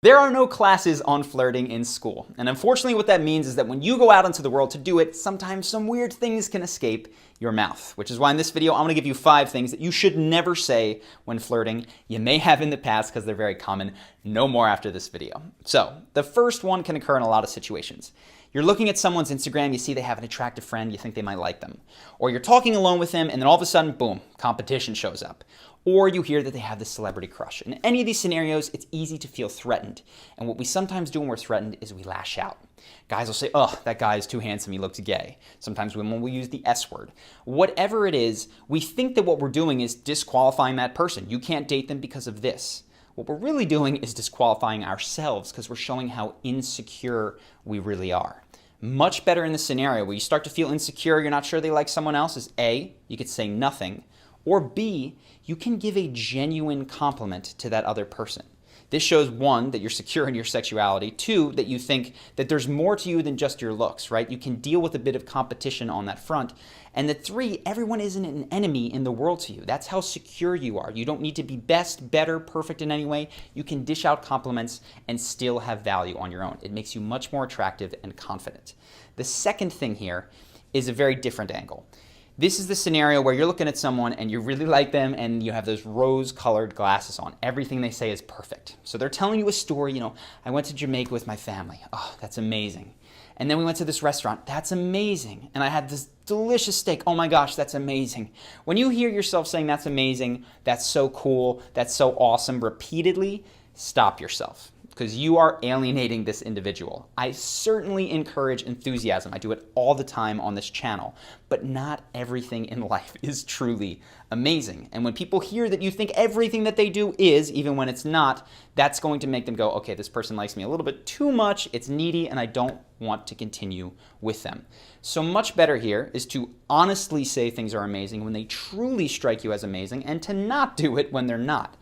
There are no classes on flirting in school, and unfortunately what that means is that when you go out into the world to do it, sometimes some weird things can escape your mouth, which is why in this video I'm going to give you 5 things that you should never say when flirting. You may have in the past because they're very common. No more after this video. So the first one can occur in a lot of situations. You're looking at someone's Instagram, you see they have an attractive friend, you think they might like them. Or you're talking alone with them and then all of a sudden, boom, competition shows up. Or you hear that they have this celebrity crush. In any of these scenarios, it's easy to feel threatened. And what we sometimes do when we're threatened is we lash out. Guys will say, oh, that guy is too handsome, he looks gay. Sometimes women will use the S word. Whatever it is, we think that what we're doing is disqualifying that person. You can't date them because of this. What we're really doing is disqualifying ourselves because we're showing how insecure we really are. Much better in the scenario where you start to feel insecure, you're not sure they like someone else, is A, you could say nothing, or B, you can give a genuine compliment to that other person. This shows 1, that you're secure in your sexuality, 2, that you think that there's more to you than just your looks, right? You can deal with a bit of competition on that front. And the 3, everyone isn't an enemy in the world to you. That's how secure you are. You don't need to be best, better, perfect in any way. You can dish out compliments and still have value on your own. It makes you much more attractive and confident. The second thing here is a very different angle. This is the scenario where you're looking at someone and you really like them and you have those rose-colored glasses on. Everything they say is perfect. So they're telling you a story, I went to Jamaica with my family. Oh, that's amazing. And then we went to this restaurant. That's amazing. And I had this delicious steak. Oh my gosh, that's amazing. When you hear yourself saying that's amazing, that's so cool, that's so awesome repeatedly, stop yourself, because you are alienating this individual. I certainly encourage enthusiasm. I do it all the time on this channel, but not everything in life is truly amazing. And when people hear that you think everything that they do is, even when it's not, that's going to make them go, okay, this person likes me a little bit too much, it's needy, and I don't want to continue with them. So much better here is to honestly say things are amazing when they truly strike you as amazing, and to not do it when they're not.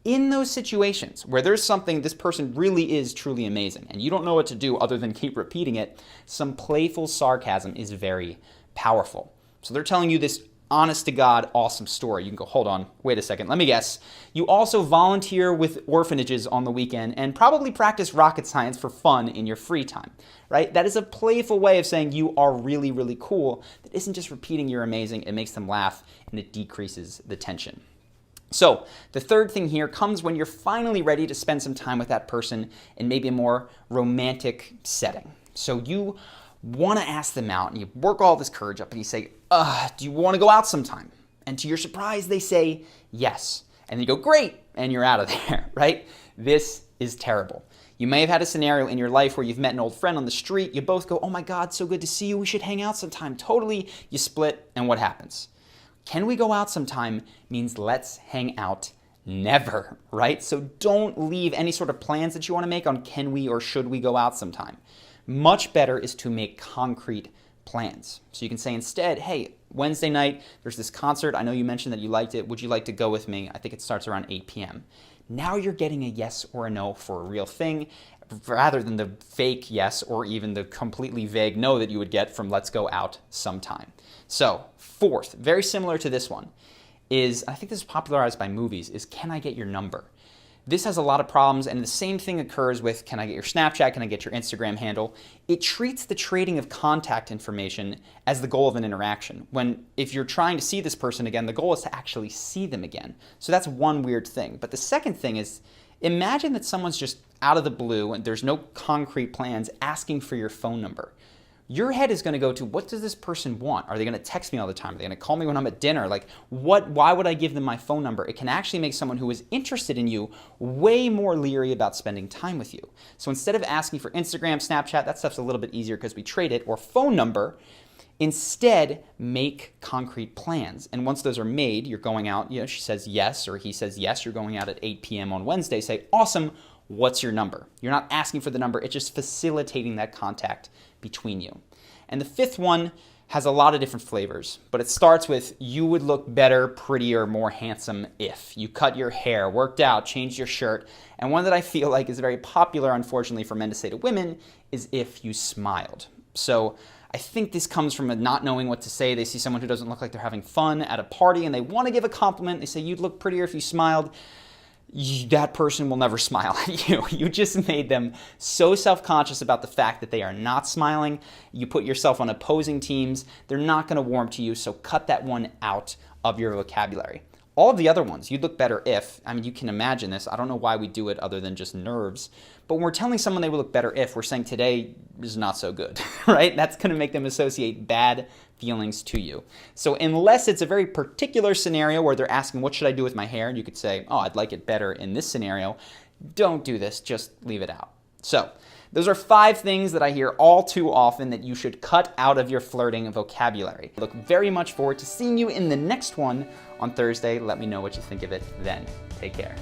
In those situations where there's something this person really is truly amazing and you don't know what to do other than keep repeating it, some playful sarcasm is very powerful. So they're telling you this honest to God awesome story. You can go, hold on, wait a second, let me guess. You also volunteer with orphanages on the weekend and probably practice rocket science for fun in your free time, right? That is a playful way of saying you are really, really cool. That isn't just repeating you're amazing, it makes them laugh and it decreases the tension. So the third thing here comes when you're finally ready to spend some time with that person in maybe a more romantic setting. So you want to ask them out and you work all this courage up and you say, do you want to go out sometime? And to your surprise, they say yes. And you go, great, and you're out of there, right? This is terrible. You may have had a scenario in your life where you've met an old friend on the street. You both go, oh my God, so good to see you. We should hang out sometime. Totally. You split, and what happens? Can we go out sometime means let's hang out never, right? So don't leave any sort of plans that you want to make on can we or should we go out sometime. Much better is to make concrete plans. So you can say instead, hey, Wednesday night, there's this concert. I know you mentioned that you liked it. Would you like to go with me? I think it starts around 8 p.m. Now you're getting a yes or a no for a real thing, rather than the fake yes or even the completely vague no that you would get from let's go out sometime. So fourth, very similar to this one, is, I think this is popularized by movies, is can I get your number? This has a lot of problems, and the same thing occurs with can I get your Snapchat, can I get your Instagram handle? It treats the trading of contact information as the goal of an interaction, when if you're trying to see this person again, the goal is to actually see them again. So that's one weird thing. But the second thing is, imagine that someone's just out of the blue and there's no concrete plans asking for your phone number. Your head is going to go to, what does this person want? Are they going to text me all the time? Are they going to call me when I'm at dinner? Like, why would I give them my phone number? It can actually make someone who is interested in you way more leery about spending time with you. So instead of asking for Instagram, Snapchat, that stuff's a little bit easier because we trade it, or phone number, instead make concrete plans. And once those are made, you're going out, she says yes, or he says yes, you're going out at 8 p.m. on Wednesday, say, awesome, what's your number? You're not asking for the number, it's just facilitating that contact between you. And the fifth one has a lot of different flavors, but it starts with you would look better, prettier, more handsome if you cut your hair, worked out, changed your shirt. And one that I feel like is very popular, unfortunately, for men to say to women is if you smiled. So I think this comes from a not knowing what to say. They see someone who doesn't look like they're having fun at a party and they want to give a compliment. They say, you'd look prettier if you smiled. that person will never smile at you. You just made them so self-conscious about the fact that they are not smiling. You put yourself on opposing teams. They're not going to warm to you, so cut that one out of your vocabulary. All of the other ones, you'd look better if, I mean, you can imagine this. I don't know why we do it other than just nerves. But when we're telling someone they would look better if, we're saying today is not so good, right? That's going to make them associate bad feelings to you. So unless it's a very particular scenario where they're asking, what should I do with my hair? And you could say, oh, I'd like it better in this scenario. Don't do this. Just leave it out. So those are 5 things that I hear all too often that you should cut out of your flirting vocabulary. I look very much forward to seeing you in the next one on Thursday. Let me know what you think of it then. Take care.